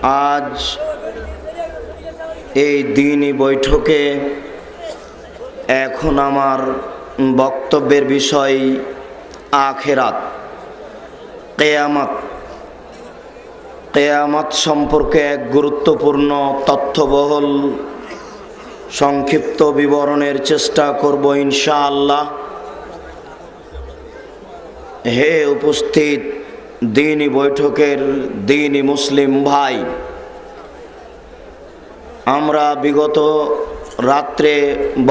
আজ এই দিনই বৈঠকে এখন আমার বক্তব্যের বিষয় আখিরাত, কিয়ামত। কিয়ামত সম্পর্কে এক গুরুত্বপূর্ণ তথ্যবহুল সংক্ষিপ্ত বিবরণের চেষ্টা করব ইনশাআল্লাহ। হে উপস্থিত দ্বীনি বৈঠকের দ্বীনি মুসলিম ভাই, আমরা বিগত রাত্রে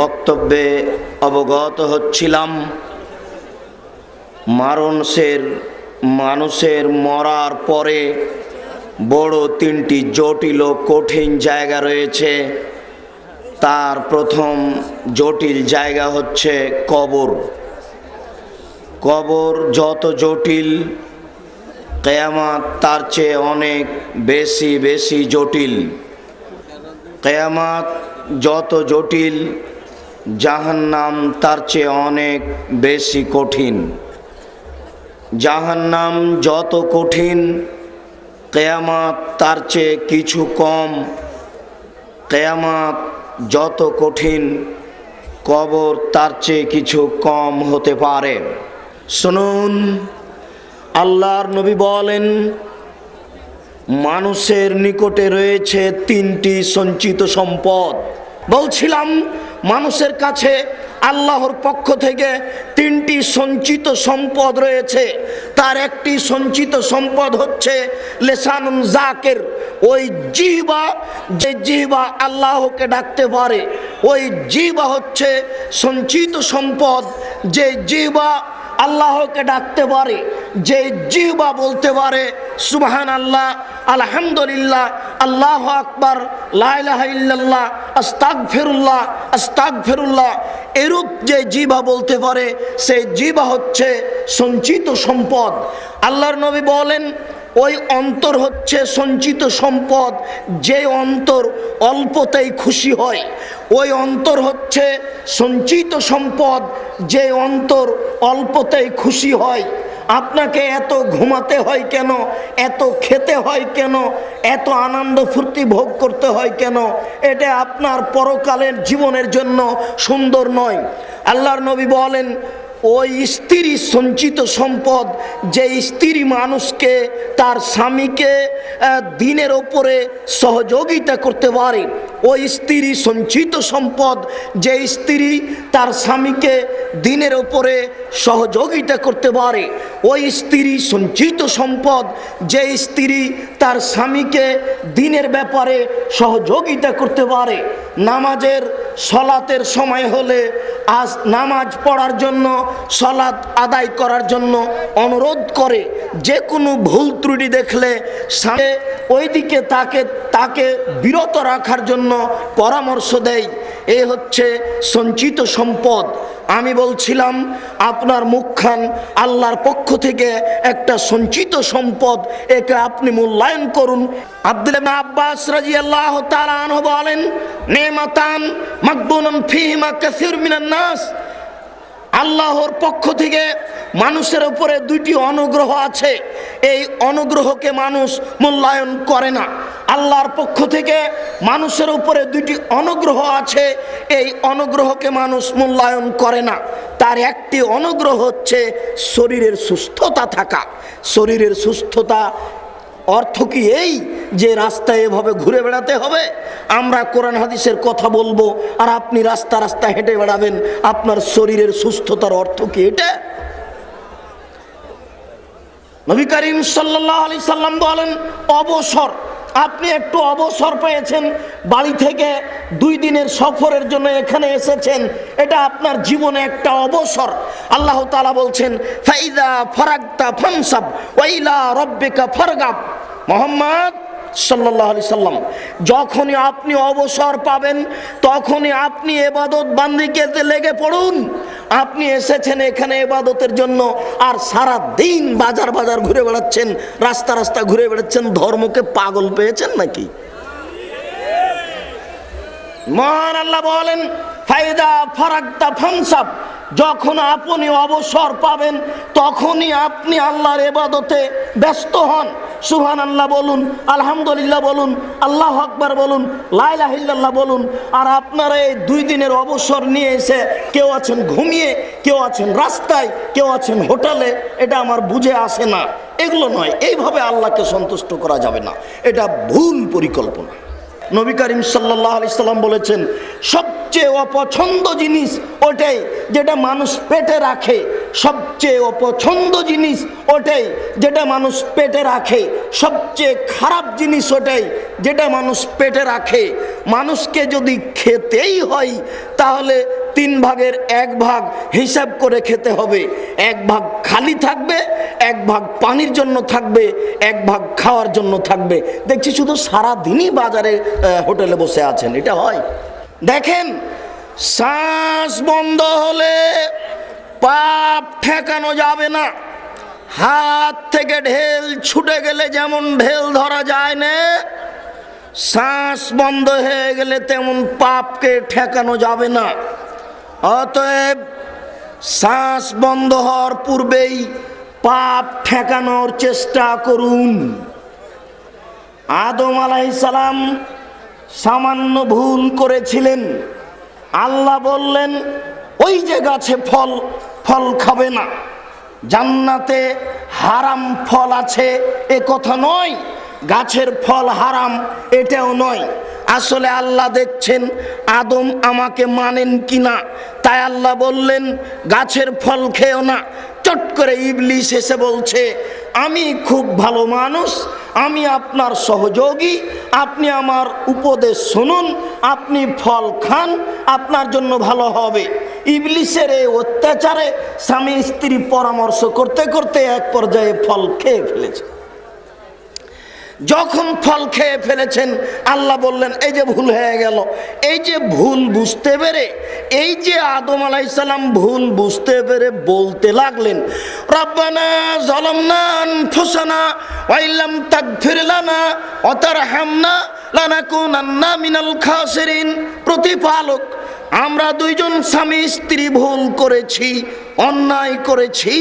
বক্তব্যে অবগত হচ্ছিলাম মানুষের মরার পরে বড় তিনটি জটিল ও কঠিন জায়গা রয়েছে। তার প্রথম জটিল জায়গা হচ্ছে কবর। কবর যত জটিল, কিয়ামত তার চেয়ে অনেক বেশি জটিল। কিয়ামত যত জটিল, জাহান্নাম তার চেয়ে অনেক বেশি কঠিন। জাহান্নাম যত কঠিন, কিয়ামত তার চেয়ে কিছু কম। কিয়ামত যত কঠিন, কবর তার চেয়ে কিছু কম হতে পারে। শুনুন, আল্লাহর নবী বলেন, মানুষের নিকটে রয়েছে তিনটি সঞ্চিত সম্পদ। বলছিলাম মানুষের কাছে আল্লাহর পক্ষ থেকে তিনটি সঞ্চিত সম্পদ রয়েছে। তার একটি সঞ্চিত সম্পদ হচ্ছে লিসানুন যাকির, ওই জিহ্বা, যে জিহ্বা আল্লাহকে ডাকতে পারে। ওই জিহ্বা হচ্ছে সঞ্চিত সম্পদ, যে জিহ্বা আল্লাহকে ডাকতে পারে, যে জিহ্বা বলতে পারে সুবহানাল্লাহ, আলহামদুলিল্লাহ, আল্লাহু আকবার, লা ইলাহা ইল্লাল্লাহ, আস্তাগফিরুল্লাহ, আস্তাগফিরুল্লাহ। এরূপ যে জিহ্বা বলতে পারে, সেই জিহ্বা হচ্ছে সঞ্চিত সম্পদ। আল্লাহর নবী বলেন, ওই অন্তর হচ্ছে সঞ্চিত সম্পদ, যে অন্তর অল্পতেই খুশি হয়। ওই অন্তর হচ্ছে সঞ্চিত সম্পদ, যে অন্তর অল্পতেই খুশি হয়। আপনাকে এত ঘুমাতে হয় কেন, এত খেতে হয় কেন, এত আনন্দ ফুর্তি ভোগ করতে হয় কেন? এটা আপনার পরকালের জীবনের জন্য সুন্দর নয়। আল্লাহর নবী বলেন, ওই স্ত্রী সঞ্চিত সম্পদ, যে স্ত্রী মানুষকে, তার স্বামীকে দিনের ওপরে সহযোগিতা করতে পারে। ওই স্ত্রী সঞ্চিত সম্পদ, যে স্ত্রী তার স্বামীকে দিনের ওপরে সহযোগিতা করতে পারে। ওই স্ত্রী সঞ্চিত সম্পদ, যে স্ত্রী তার স্বামীকে দিনের ব্যাপারে সহযোগিতা করতে পারে। নামাজের সলাতের সময় হলে আজ নামাজ পড়ার জন্য, সলাত আদায় করার জন্য অনুরোধ করে। যে কোনো ভুল ত্রুটি দেখলে ওই দিকে তাকে বিরত রাখার জন্য পরামর্শ দেয়। এ হচ্ছে সঞ্চিত সম্পদ। আমি বলছিলাম, আপনার মুখখান আল্লাহর পক্ষ থেকে একটা সঞ্চিত সম্পদ, একে আপনি মূল্যায়ন করুন। আব্দুল্লাহ ইবনে আব্বাস রাদিয়াল্লাহু তাআলা আনহু বলেন, নেমাতান মাকবুনুন ফীহিমা কাসীর মিনান নাস। আল্লাহর পক্ষ থেকে মানুষের উপরে দুইটি অনুগ্রহ আছে, এই অনুগ্রহকে মানুষ মূল্যায়ন করে না। আল্লাহর পক্ষ থেকে মানুষের উপরে দুইটি অনুগ্রহ আছে, এই অনুগ্রহকে মানুষ মূল্যায়ন করে না। তার একটি অনুগ্রহ হচ্ছে শরীরের সুস্থতা থাকা। শরীরের সুস্থতা অর্থ কি এই যে রাস্তায় এভাবে ঘুরে বেড়াতে হবে? আমরা কোরআন হাদিসের কথা বলবো আর আপনি রাস্তা হেঁটে বেড়াবেন? আপনার শরীরের সুস্থতার অর্থ কি এটা? নবী করিম সাল্লাল্লাহু আলাইহি সাল্লাম বলেন, অবসর। আপনি একটু অবসর পেয়েছেন, বাড়ি থেকে 2 দিনের সফরের জন্য এখানে এসেছেন, এটা আপনার জীবনে একটা অবসর। আল্লাহ তাআলা বলছেন, ফাইদা ফারাগতা ফানসাব ওয়া ইলা রাব্বিকা ফারগাব। মুহাম্মদ সাল্লাল্লাহু আলাইহি সাল্লাম, যখনই আপনি অবসর পাবেন, তখনই আপনি ইবাদত বান্দিকে লেগে পড়ুন। আপনি এসেছেন এখানে ইবাদতের জন্য, আর সারা দিন বাজার ঘুরে বেড়াচ্ছেন, রাস্তা ঘুরে বেড়াচ্ছেন। ধর্মকে পাগল পেয়েছেন নাকি? মহান আল্লাহ বলেন, ফাইদা ফারাগতা ফানসাব, যখন আপনি অবসর পাবেন তখনই আপনি আল্লাহর ইবাদতে ব্যস্ত হন। সুবহানাল্লাহ বলুন, আলহামদুলিল্লাহ বলুন, আল্লাহু আকবার বলুন, লা ইলাহা ইল্লাল্লাহ বলুন। আর আপনারা এই 2 দিনের অবসর নিয়ে এসে কেউ আছেন ঘুমিয়ে, কেউ আছেন রাস্তায়, কেউ আছেন হোটেলে। এটা আমার বুঝে আসে না। এগুলো নয়, এইভাবে আল্লাহকে সন্তুষ্ট করা যাবে না, এটা ভুল পরিকল্পনা। নবী করিম সাল্লাল্লাহু আলাইহি সাল্লাম বলেছেন, সবচেয়ে অপছন্দ জিনিস ওটাই যেটা মানুষ পেটে রাখে। সবচেয়ে অপছন্দ জিনিস ওটাই যেটা মানুষ পেটে রাখে। সবচেয়ে খারাপ জিনিস ওটাই যেটা মানুষ পেটে রাখে। মানুষকে যদি খেতেই হয় তাহলে 3 ভাগের 1 ভাগ হিসাব করে খেতে হবে। 1 ভাগ খালি থাকবে, 1 ভাগ পানির জন্য থাকবে, 1 ভাগ খাওয়ার জন্য থাকবে। দেখছি শুধু সারা দিনই বাজারে হোটেলে বসে আছেন, এটা হয়? দেখেন, শ্বাস বন্ধ হলে পাপ ঠেকানো যাবে না। হাত থেকে ঢেল ছুটে গেলে যেমন ঢেল ধরা যায় না, শ্বাস বন্ধ হয়ে গেলে তেমন পাপকে ঠেকানো যাবে না। অতএব শ্বাস বন্ধ হওয়ার পূর্বেই পাপ ঠেকানোর চেষ্টা করুন। আদম আলাইহিস সালাম সামান্য ভুল করেছিলেন। আল্লাহ বললেন, ওই যে গাছে ফল খাবে না। জান্নাতে হারাম ফল আছে এ কথা নয়, গাছের ফল হারাম এটাও নয়। আসলে আল্লাহ দেখছেন আদম আমাকে মানেন কিনা, তাই আল্লাহ বললেন গাছের ফল খেও না। চট করে ইবলিস এসে বলছে, আমি খুব ভালো মানুষ, আমি আপনার সহযোগী, আপনি আমার উপদেশ শুনুন, আপনি ফল খান, আপনার জন্য ভালো হবে। ইবলিসের এই অত্যাচারে স্বামী স্ত্রী পরামর্শ করতে করতে এক পর্যায়ে ফল খেয়ে ফেলেছে। যখন ফল খেয়ে ফেলেছেন আল্লাহ বললেন, এই যে ভুল হয়ে গেল। এই যে ভুল বুঝতে পেরে, এই যে আদম আলাইহিস সালাম ভুল বুঝতে পেরে বলতে লাগলেন, রব্বানা যালামনা আনফুসানা ওয়া ইল্লাম তাগফির লানা ওয়া তারহামনা লানাকুনান্না মিনাল খাসিরিন। প্রতিপালক, আমরা 2 জন স্বামী স্ত্রী ভুল করেছি, অন্যায় করেছি,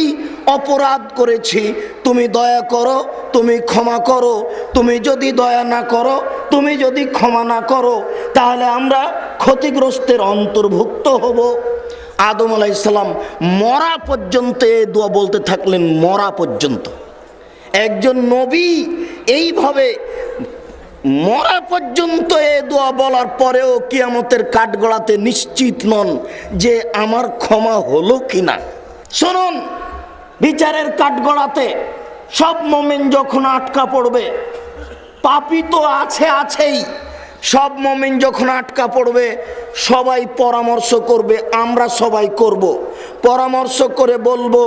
অপরাধ করেছি। তুমি দয়া করো, তুমি ক্ষমা করো। তুমি যদি দয়া না করো, তুমি যদি ক্ষমা না করো, তাহলে আমরা ক্ষতিগ্রস্তের অন্তর্ভুক্ত হব। আদম আলাইহিস সালাম মরা পর্যন্ত এই দোয়া বলতে থাকলেন, মরা পর্যন্ত। একজন নবী এইভাবে মরা পর্যন্ত এ দোয়া বলার পরেও কিয়ামতের কাঠগড়াতে নিশ্চিত নন যে আমার ক্ষমা হলো কিনা। শুনুন, বিচারের কাঠগড়াতে সব মুমিন যখন আটকা পড়বে, পাপী তো আছেই, সব মুমিন যখন আটকা পড়বে সবাই পরামর্শ করবে, আমরা সবাই করব, পরামর্শ করে বলবো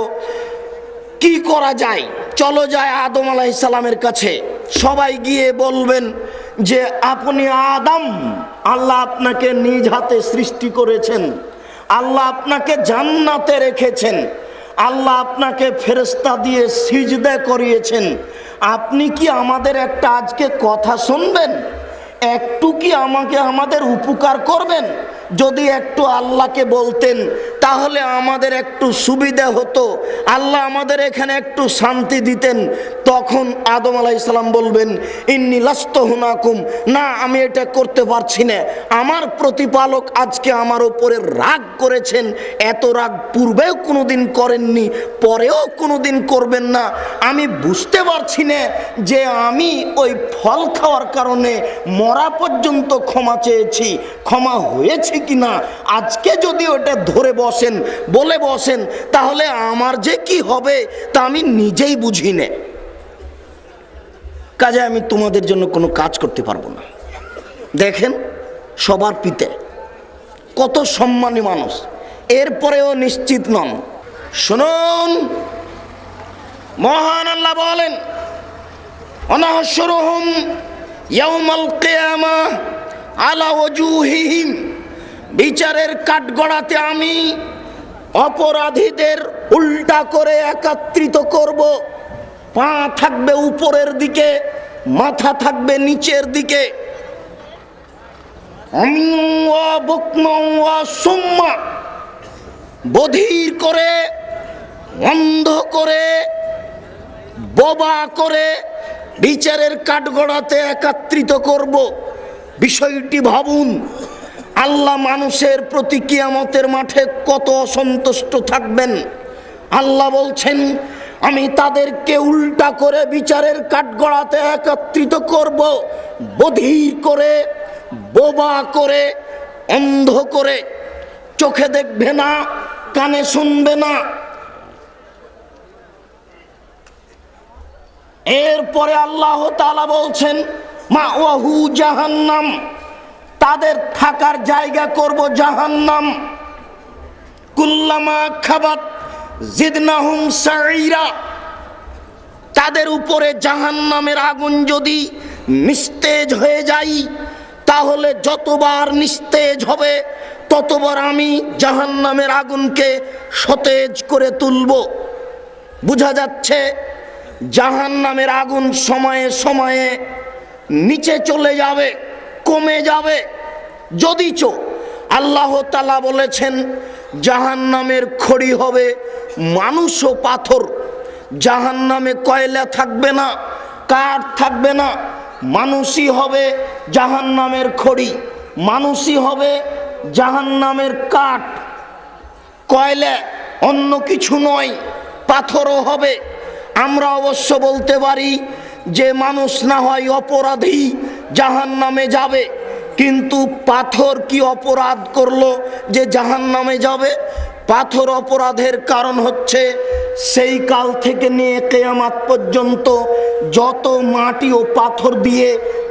কি করা যায়। চলো যায় আদম আলাইহিস সালামের কাছে। সবাই গিয়ে বলবেন যে আপনি আদম, আল্লাহ আপনাকে নিজ হাতে সৃষ্টি করেছেন, আল্লাহ আপনাকে জান্নাতে রেখেছেন, আল্লাহ আপনাকে ফেরেশতা দিয়ে সিজদা করিয়েছেন। আপনি কি আমাদের একটা আজকে কথা শুনবেন? একটু কি আমাদের উপকার করবেন? যদি একটু আল্লাহকে বলতেন তাহলে আমাদের একটু সুবিধা হতো, আল্লাহ আমাদের এখানে একটু শান্তি দিতেন। তখন আদম আলাইহিস সালাম বলবেন, ইন্নী লাস্তু হুনাকুম, না আমি এটা করতে পারছি না। আমার প্রতিপালক আজকে আমার উপরে রাগ করেছেন। এত রাগ পূর্বেও কোনোদিন করেননি, পরেও কোনোদিন করবেন না। আমি বুঝতে পারছি না যে আমি ওই ফল খাওয়ার কারণে মরা পর্যন্ত ক্ষমা চেয়েছি, ক্ষমা হয়েছে কিনা। আজকে যদি ওটা ধরে বলে বসেন তাহলে আমার যে কি হবে তা আমি নিজেই বুঝি না। কাজে আমি তোমাদের জন্য কোনো কাজ করতে পারবো না। দেখেন সবার পিতা কত সম্মানী মানুষ, এরপরেও নিশ্চিত নন। শুনুন, মহান আল্লাহ বলেন, অনাহশুরুহুম ইয়াউমাল কিয়ামাহ আলা ওয়াজুহিহিম, বিচারের কাঠগড়াতে আমি অপরাধীদের উল্টা করে একত্রিত করব। পা থাকবে উপরের দিকে, মাথা থাকবে নিচের দিকে। বধির করে, অন্ধ করে, বোবা করে, বিচারের কাঠগড়াতে একত্রিত করব। বিষয়টি ভাবুন, আল্লাহ মানুষের প্রতি কিয়ামতের মাঠে কত অসন্তুষ্ট থাকবেন। আল্লাহ বলছেন, আমি তাদেরকে উল্টা করে বিচারের কাঠগড়াতে একত্রিত করব, বধির করে, বোবা করে, অন্ধ করে। চোখে দেখবে না, কানে শুনবে না। এরপরে আল্লাহ তাআলা বলছেন, মাওয়াহু জাহান্নাম, তাদের থাকার জায়গা করব জাহান্নাম। কুল্লামা খাবাত জিদনাহুম সাইরা, তাদের উপরে জাহান্নামের আগুন যদি নিস্তেজ হয়ে যায়, তাহলে যতবার নিস্তেজ হবে ততবার আমি জাহান্নামের আগুনকে সতেজ করে তুলব। বোঝা যাচ্ছে জাহান্নামের আগুন সময়ে সময়ে নিচে চলে যাবে, কমে যাবে। যদিচ আল্লাহ তাআলা বলেছেন জাহান্নামের খড়ি হবে মানুষ ও পাথর। জাহান্নামে কয়লা থাকবে না, কাঠ থাকবে না, মানুষই হবে জাহান্নামের খড়ি, মানুষই হবে জাহান্নামের কাঠ। কয়লা অন্য কিছু নয়, পাথরও হবে। আমরা অবশ্য বলতে পারি যে মানুষ না হয় অপরাধী, জাহান্নামে যাবে, কিন্তু পাথর কি অপরাধ করলো যে জাহান্নামে যাবে? পাথর অপরাধের কারণ হচ্ছে সেই কাল থেকে নিয়ে কিয়ামত পর্যন্ত যত মাটি ও পাথর দিয়ে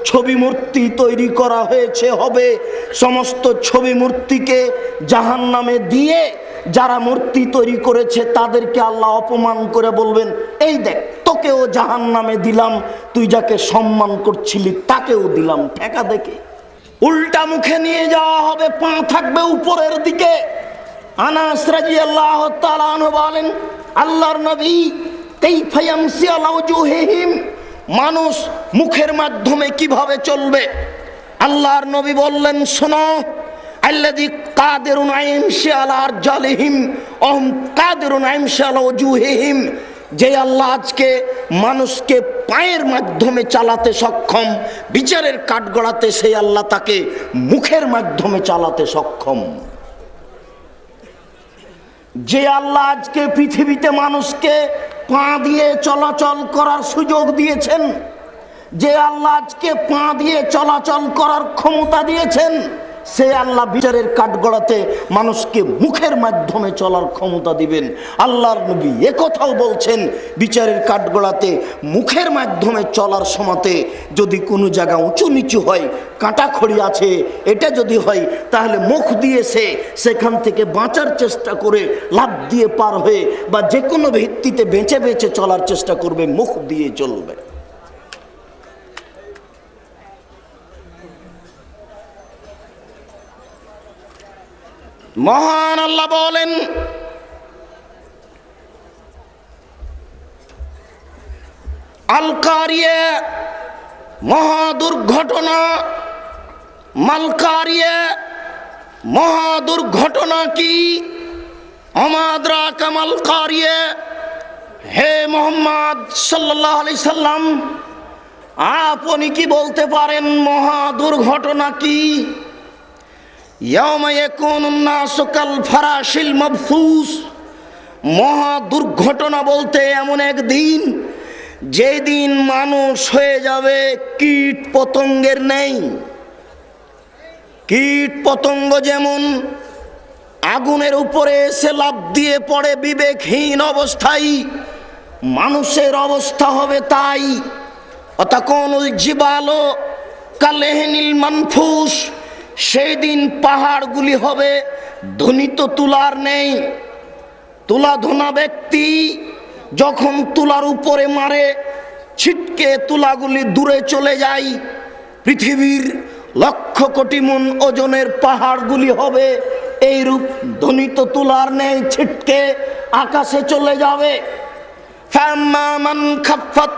ছবি মূর্তি তৈরি করা হয়েছে হবে, সমস্ত ছবি মূর্তিকে জাহান্নামে দিয়ে যারা মূর্তি তৈরি করেছে তাদেরকে আল্লাহ অপমান করে বলবেন, এই দেখ তোকেও জাহান্নামে দিলাম, তুই যাকে সম্মান করছিলি তাকেও দিলাম ঠেকা দেখে। উল্টা মুখে নিয়ে যাওয়া হবে, পা থাকবে উপরের দিকে। আনাস রাদিয়াল্লাহু তাআলা আনহু বলেন, আল্লাহর নবী, কাইফা ইয়ামসি আলা ওয়াজুহিহিম, মানুষ মুখের মাধ্যমে কিভাবে চলবে? আল্লাহর নবী বললেন, শোনো, আল্লাযী কাদিরুন আইমশি আলা আরজালিহিম ওয়াহুম কাদিরুন আইমশি আলা ওয়াজুহিহিম, যে আল্লাহ আজকে মানুষকে পায়ের মাধ্যমে চালাতে সক্ষম, বিচারের কাঠগড়াতে সেই আল্লাহ তাকে মুখের মাধ্যমে চালাতে সক্ষম। যে আল্লাহ আজকে পৃথিবীতে মানুষকে পা দিয়ে চলাচল করার সুযোগ দিয়েছেন, যে আল্লাহ আজকে পা দিয়ে চলাচল করার ক্ষমতা দিয়েছেন, সে আল্লাহ বিচারের কাঠগড়াতে মানুষকে মুখের মাধ্যমে চলার ক্ষমতা দিবেন। আল্লাহর নবী একথাও বলছেন, বিচারের কাঠগড়াতে মুখের মাধ্যমে চলার সময়তে যদি কোনো জায়গা উঁচু নিচু হয়, কাঁটাখড়ি আছে, এটা যদি হয়, তাহলে মুখ দিয়ে সেখান থেকে বাঁচার চেষ্টা করে, লাফ দিয়ে পার হয়ে বা যে কোনো ভিত্তিতে বেঁচে বেঁচে চলার চেষ্টা করবে, মুখ দিয়ে চলবে। মহান আল্লাহ বলেন, আল কারিয়া, মহা দুর্ঘটনা, মাল কারিয়া, মহা দুর্ঘটনা কি? আমাদরা কামাল কারিয়া, হে মুহাম্মদ সাল্লাল্লাহু আলাইহি সাল্লাম, আপনি কি বলতে পারেন মহা দুর্ঘটনা কি? ইয়াউমা ইয়াকুনুন নাসু কাল ফারাশিল মাবসুস, মহা দুর্ঘটনা বলতে এমন একদিন, যেদিন মানুষ হয়ে যাবে কীট পতঙ্গের ন্যায়। কীট পতঙ্গ যেমন আগুনের উপরে এসে লাফ দিয়ে পড়ে বিবেকহীন অবস্থায়, মানুষের অবস্থা হবে তাই। অতাকুনুল জিবালু কালেহনিল মানফুস, সেই দিন পাহাড়গুলি হবে ধ্বনিত তুলার নেই। তুলা ধোনা ব্যক্তি যখন তুলার উপরে মারে, ছিটকে তুলাগুলি দূরে চলে যায়। পৃথিবীর লক্ষ কোটি মন ওজনের পাহাড়গুলি হবে এইরূপ ধ্বনিত তুলার নেই, ছিটকে আকাশে চলে যাবে। ফাম্মা মান খাফফাত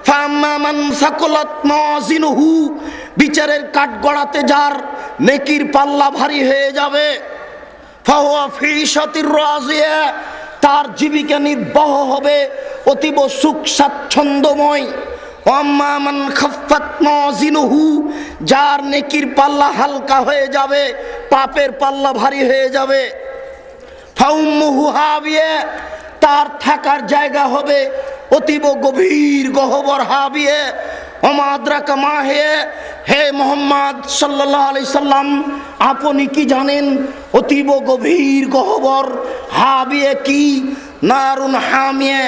ফাম্মা মান সাকুলাত মাওয়াজিনুহু, বিচারের কাঠগড়াতে যার নেকির পাল্লা ভারী হয়ে যাবে, ফাহুয়া ফি ঈশাতির রাজিয়া, তার জীবিকা নির্বাহ হবে অতীব সুখ স্বাচ্ছন্দ্যময়। আম্মা মান খাফফাত মাওয়াজিনুহু, যার নেকির পাল্লা হালকা হয়ে যাবে, পাপের পাল্লা ভারী হয়ে যাবে। ফাউম্মুহু হাবিয়া, তার থাকার জায়গা হবে অতীব গভীর গহ্বর হাবিয়া। ওমা আদরাকা মা হে, হে মুহাম্মদ সাল্লাল্লাহু আলাইহি সাল্লাম, আপনি কি জানেন অতীব গভীর গহ্বর হাবিয়া কি? নারুন হামিয়া,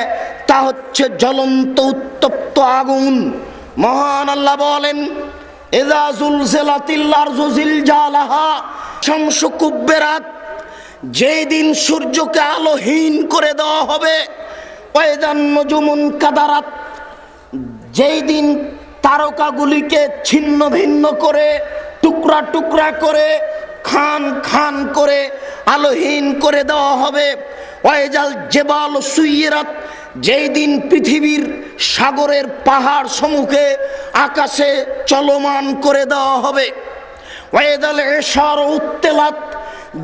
তা হচ্ছে জ্বলন্ত উত্তপ্ত আগুন। মহান আল্লাহ বলেন, ইযা যুলজিলাতিল আরযু জিলজালাহা, শামসু কুব্বিরাত, যেই দিন সূর্যকে আলোহীন করে দেওয়া হবে। ওয়াইদান নুজুমুন কাদারাত, যেই দিন তারকাগুলিকে ছিন্ন ভিন্ন করে, টুকরা টুকরা করে, খান খান করে আলোহীন করে দেওয়া হবে। ওয়াইজাল জিবাল সুইরাত, যেই দিন পৃথিবীর সাগরের পাহাড় সমূহকে আকাশে চলমান করে দেওয়া হবে। ওয়াইদাল ইশার উত্তেলাত,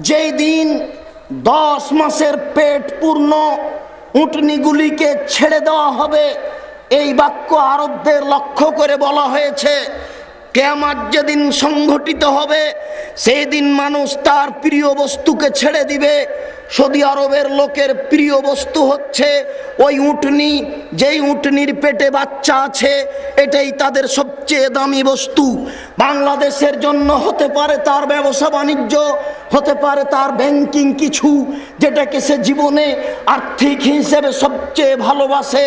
যেই দিন 10 মাসের পেট পূর্ণ উটনিগুলিকে ছেড়ে দেওয়া হবে। এই বাক্য আরবদের লক্ষ্য করে বলা হয়েছে। কিয়ামত যেদিন সংঘটিত হবে, সেই দিন মানুষ তার প্রিয় বস্তুকে ছেড়ে দিবে। সৌদি আরবের লোকের প্রিয় বস্তু হচ্ছে ওই উটনি, যেই উটনির পেটে বাচ্চা আছে, এটাই তাদের সবচেয়ে দামি বস্তু। বাংলাদেশের জন্য হতে পারে তার ব্যবসা বাণিজ্য, হতে পারে তার ব্যাংকিং কিছু, যেটাকে সে জীবনে আর্থিক হিসেবে সবচেয়ে ভালোবাসে।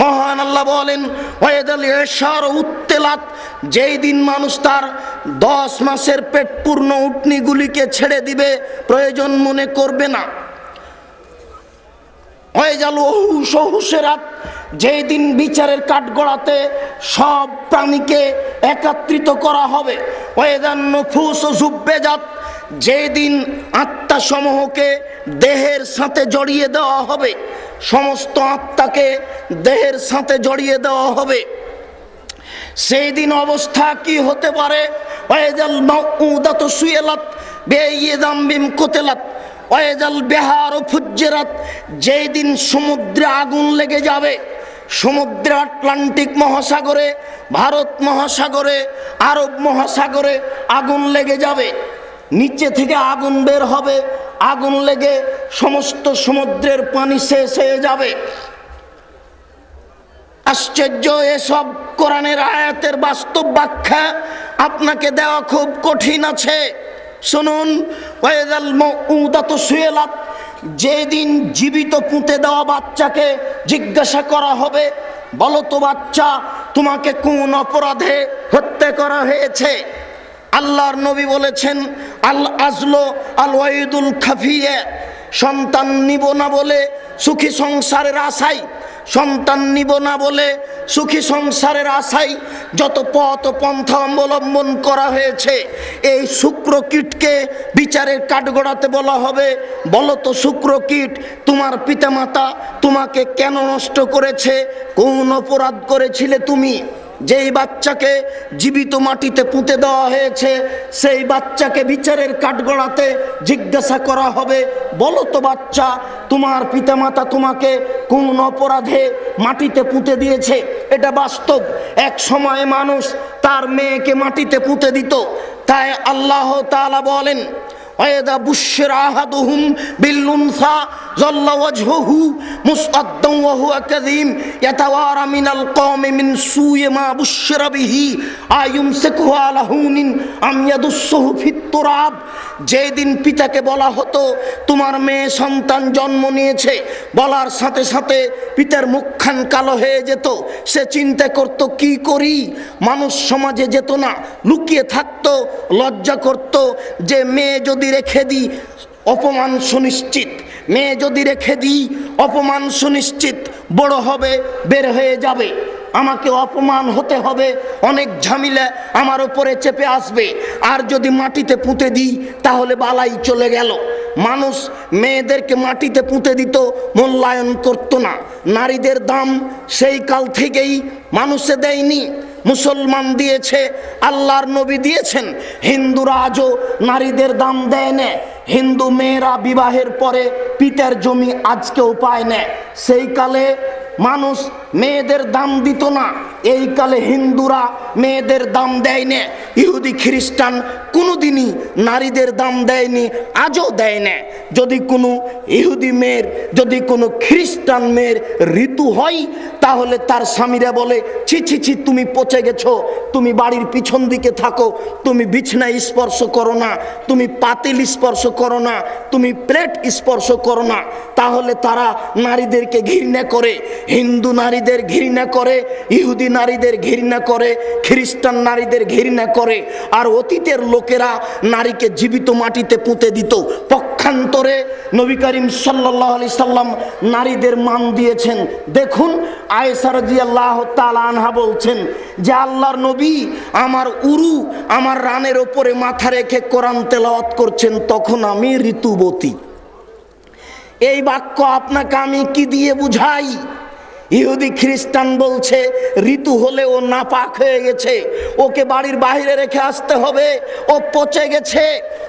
মহান আল্লাহ বলেন, ওয়াইদাল ইশার উত্তেলাত, যেই দিন মানুষ তার 10 মাসের পেট পূর্ণ উটনিগুলিকে ছেড়ে দিবে, প্রয়োজন মনে করবে না। যেই দিন বিচারের কাঠগড়াতে সব প্রাণীকে একত্রিত করা হবে। যেই দিন আত্মা সমূহকে দেহের সাথে জড়িয়ে দেওয়া হবে, সমস্ত আত্মাকে দেহের সাথে জড়িয়ে দেওয়া হবে। সেই দিন অবস্থা কি হতে পারে? ওয়াইজাল মাউউদাতু সুইলাত বিআইয়িদামবিম কুতিলাত ওয়াইজাল বিহারু ফুজ্জিরাত, যেই দিন সমুদ্রে আগুন লেগে যাবে। সমুদ্রে আটলান্টিক মহাসাগরে, ভারত মহাসাগরে, আরব মহাসাগরে আগুন লেগে যাবে। নিচে থেকে আগুন বের হবে, আগুন লেগে সমস্ত সমুদ্রের পানি শেষ হয়ে যাবে। আশ্চর্য! এসব কোরআনের আয়াতের বাস্তব ব্যাখ্যা আপনাকে দেওয়া খুব কঠিন আছে। শুনুন, ওয়াইজাল মাউউদাতু সুইলাত, যেদিন জীবিত পুঁতে দেওয়া বাচ্চাকে জিজ্ঞাসা করা হবে, বলো তো বাচ্চা, তোমাকে কোন অপরাধে হত্যা করা হয়েছে? আল্লাহর নবী বলেছেন, আল আজলো আল ওয়াইদুল খাফিয়া, সন্তান নিব না বলে সুখী সংসারের আশায়, সন্তান নিব না বলে সুখী সংসারের আশায় যত পথ পন্থা অবলম্বন করা হয়েছে, এই শুক্রকীটকে বিচারের কাঠগড়াতে বলা হবে, বলো তো শুক্রকীট, তোমার পিতামাতা তোমাকে কেন নষ্ট করেছে? কোন অপরাধ করেছিলে তুমি? যেই বাচ্চাকে জীবিত মাটিতে পুঁতে দেওয়া হয়েছে, সেই বাচ্চাকে বিচারের কাঠগড়াতে জিজ্ঞাসা করা হবে, বলো তো বাচ্চা, তোমার পিতামাতা তোমাকে কোন অপরাধে মাটিতে পুঁতে দিয়েছে? এটা বাস্তব। এক সময় মানুষ তার মেয়েকে মাটিতে পুঁতে দিত। তাই আল্লাহ তাআলা বলেন, ওয়াইদা বুশশিরা আহাদুহুম বিল-উনসা যাল্লা ওয়াজহুহু মুসআদ্দান ওয়া হুয়া কাযীম ইয়াতাওয়ারা মিনাল কওমি মিন সুই মা বুশশিরা বিহি আয়ুমসিকুহু আলা হুনিন আম ইয়াদুসসুহু ফিত-তুরাব। যেদিন পিতাকে বলা হতো তোমার মেয়ে সন্তান জন্ম নিয়েছে, বলার সাথে সাথে পিতার মুখখান কালো হয়ে যেত। সে চিন্তা করত, কি করি? মানুষ সমাজে যেত না, লুকিয়ে থাকতো, লজ্জা করত যে মেয়ে যদি রেখে দিই অপমান সুনিশ্চিত, মেয়ে যদি রেখে দিই অপমান সুনিশ্চিত, বড় হবে বের হয়ে যাবে, আমাকে অপমান হতে হবে, অনেক ঝামেলা আমার উপরে চেপে আসবে। আর যদি মাটিতে পুঁতে দিই তাহলে বালাই চলে গেল। মানুষ মেয়েদেরকে মাটিতে পুঁতে দিত, মূল্যায়ন করতো না। নারীদের দাম সেই কাল থেকেই মানুষে দেয়নি, মুসলমান দিয়েছে, আল্লাহর নবী দিয়েছেন। হিন্দুরা আজও নারীদের দাম দেয় না। হিন্দু মেয়েরা বিবাহের পরে পিতার জমি আজকেও পায় না। সেই কালে মানুষ মেয়েদের দাম দিত না। এই কালে হিন্দুরা মেয়েদের দাম দেয় না, ইহুদি খ্রিস্টান কোনোদিনই নারীদের দাম দেয়নি, আজও দেয় না। যদি কোনো ইহুদি মেয়ের, যদি কোনো খ্রিস্টান মেয়ের ঋতু হয়, তাহলে তার স্বামীরা বলে, ছি ছি ছি, তুমি পচে গেছো, তুমি বাড়ির পিছন দিকে থাকো, তুমি বিছনায় স্পর্শ করো না, তুমি পাতিল স্পর্শ করো না, তুমি প্লেট স্পর্শ করো না। তাহলে তারা নারীদেরকে ঘৃণা করে, হিন্দু নারীদের ঘৃণা করে, ইহুদি নারীদের ঘৃণা করে, খ্রিস্টান নারীদের ঘৃণা করে। আর অতীতের লোকেরা নারীকে জীবিত মাটিতে পুঁতে দিত। পক্ষান্তরে নবী করিম সাল্লাল্লাহু আলাইহি সাল্লাম নারীদের মান দিয়েছেন। দেখুন, আয়েশা রাদিয়াল্লাহু তাআলা আনহা বলছেন যে আল্লাহর নবী আমার উরু, আমার রানের ওপরে মাথা রেখে কোরআন তেলাওয়াত করছেন, তখন আমি ঋতুবতী। এই বাক্য আপনাকে আমি কি দিয়ে বুঝাই? ইহুদি খ্রিস্টান বলছে ঋতু হলে ও নাপাক হয়ে গেছে, ওকে বাড়ির বাইরে রেখে আসতে হবে, ও পচে গেছে,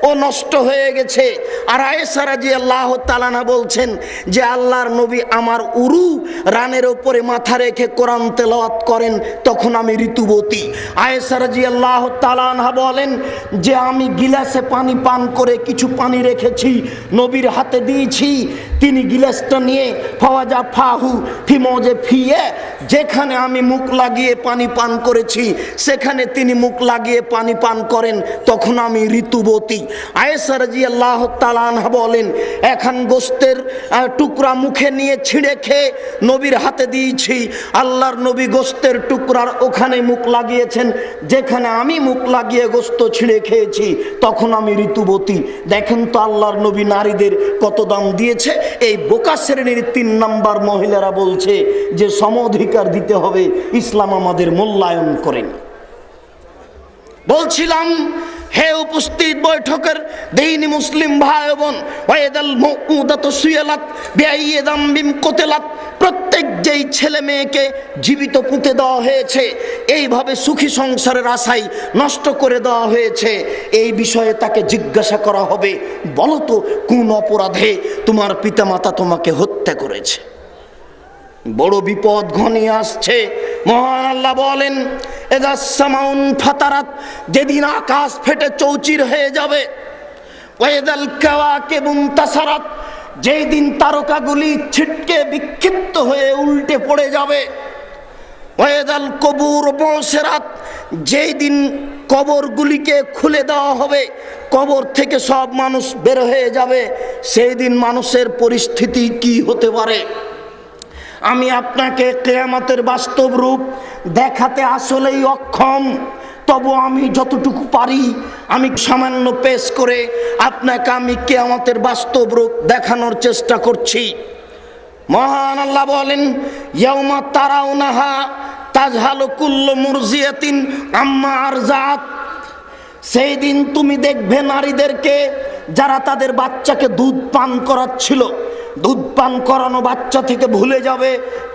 ও নষ্ট হয়ে গেছে। আর আয়েশা রাদিয়াল্লাহু তাআলা বলছেন যে আল্লাহর নবী আমার উরু রানের ওপরে মাথা রেখে কোরআন তেলাওয়াত করেন, তখন আমি ঋতুবতী। আয়েশা রাদিয়াল্লাহু তাআলা বলেন যে আমি গিলাসে পানি পান করে কিছু পানি রেখেছি, নবীর হাতে দিয়েছি, তিনি গিলাসটা নিয়ে ফাওয়াজা ফাহু ফিমোজে ফিয়ে, যেখানে আমি মুখ লাগিয়ে পানি পান করেছি সেখানে তিনি মুখ লাগিয়ে পানি পান করেন, তখন আমি ঋতুবতী। আয়েশা রাদিয়াল্লাহু তাআলা আনহা বলেন এখন গোশতের টুকরা মুখে নিয়ে ছিঁড়ে খেয়ে নবীর হাতে দিয়েছি, আল্লাহর নবী গোশতের টুকরার ওখানে মুখ লাগিয়েছেন যেখানে আমি মুখ লাগিয়ে গোশত ছিঁড়ে খেয়েছি, তখন আমি ঋতুবতী। দেখেন তো আল্লাহর নবী নারীদের কত দাম দিয়েছে। এই বোকা শ্রেণীর 3 নাম্বার মহিলারা বলছে যে সম অধিকার দিতে হবে, ইসলাম আমাদের মূল্যায়ন করেন। বলছিলাম হে উপস্থিত বৈঠকের দ্বীনি মুসলিম ভাই বোন, ওয়াইদাল মুউদাতু সুয়ালাত বিআইয়াদাম বিম কুতিলাত, প্রত্যেক যেই ছেলে মেয়েকে জীবিত পুঁতে দেওয়া হয়েছে, এইভাবে সুখী সংসারের আশায় নষ্ট করে দেওয়া হয়েছে, এই বিষয়ে তাকে জিজ্ঞাসা করা হবে, বলো তো কোন অপরাধে তোমার পিতামাতা তোমাকে হত্যা করেছে? বড় বিপদ ঘনিয়ে আসছে। মহান আল্লাহ বলেন এদা সামাউন ফাতারাত, যেদিন আকাশ ফেটে চৌচির হয়ে যাবে, ওয়াইদাল কাওয়াকিবুন তাসারাত, যেই দিন তারকাগুলি ছিটকে বিক্ষিপ্ত হয়ে উল্টে পড়ে যাবে, ওয়াইদাল কবুর বুসিরাত, যেই দিন কবরগুলিকে খুলে দেওয়া হবে, কবর থেকে সব মানুষ বের হয়ে যাবে, সেই দিন মানুষের পরিস্থিতি কি হতে পারে? আমি আপনাকে কিয়ামতের বাস্তব রূপ দেখাতে আসলেই অক্ষম, তবু আমি যতটুকু পারি আমি সামান্য পেশ করে আপনাকে আমি কিয়ামতের বাস্তব রূপ দেখানোর চেষ্টা করছি। মহান আল্লাহ বলেন ইয়াউমা তারাউনাহা তাজহালু কুল্লু মুরজিয়াতিন আম্মা আরজাত, সেই দিন তুমি দেখবে নারীদেরকে যারা তাদের বাচ্চাকে দুধ পান করাচ্ছিল, দুধ পান করানো বাচ্চা থেকে ভুলে যাবে,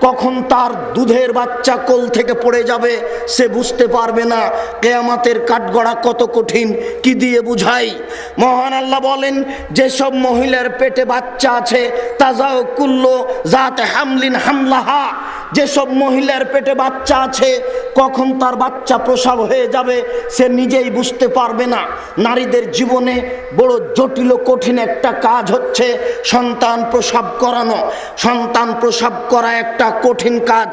কখন তার দুধের বাচ্চা কোল থেকে পড়ে যাবে সে বুঝতে পারবে না। কিয়ামতের কাঠগড়া কত কঠিন, কি দিয়ে বুঝাই? মহান আল্লাহ বলেন যেসব মহিলার পেটে বাচ্চা আছে, তাজাও কুল্লু জাত হামলিন হামলাহা, যেসব মহিলার পেটে বাচ্চা আছে কখন তার বাচ্চা প্রসব হয়ে যাবে সে নিজেই বুঝতে পারবে না। নারীদের জীবনে বড় জটিল কঠিন একটা কাজ হচ্ছে সন্তান প্রসব করানো। সন্তান প্রসব করা একটা কঠিন কাজ,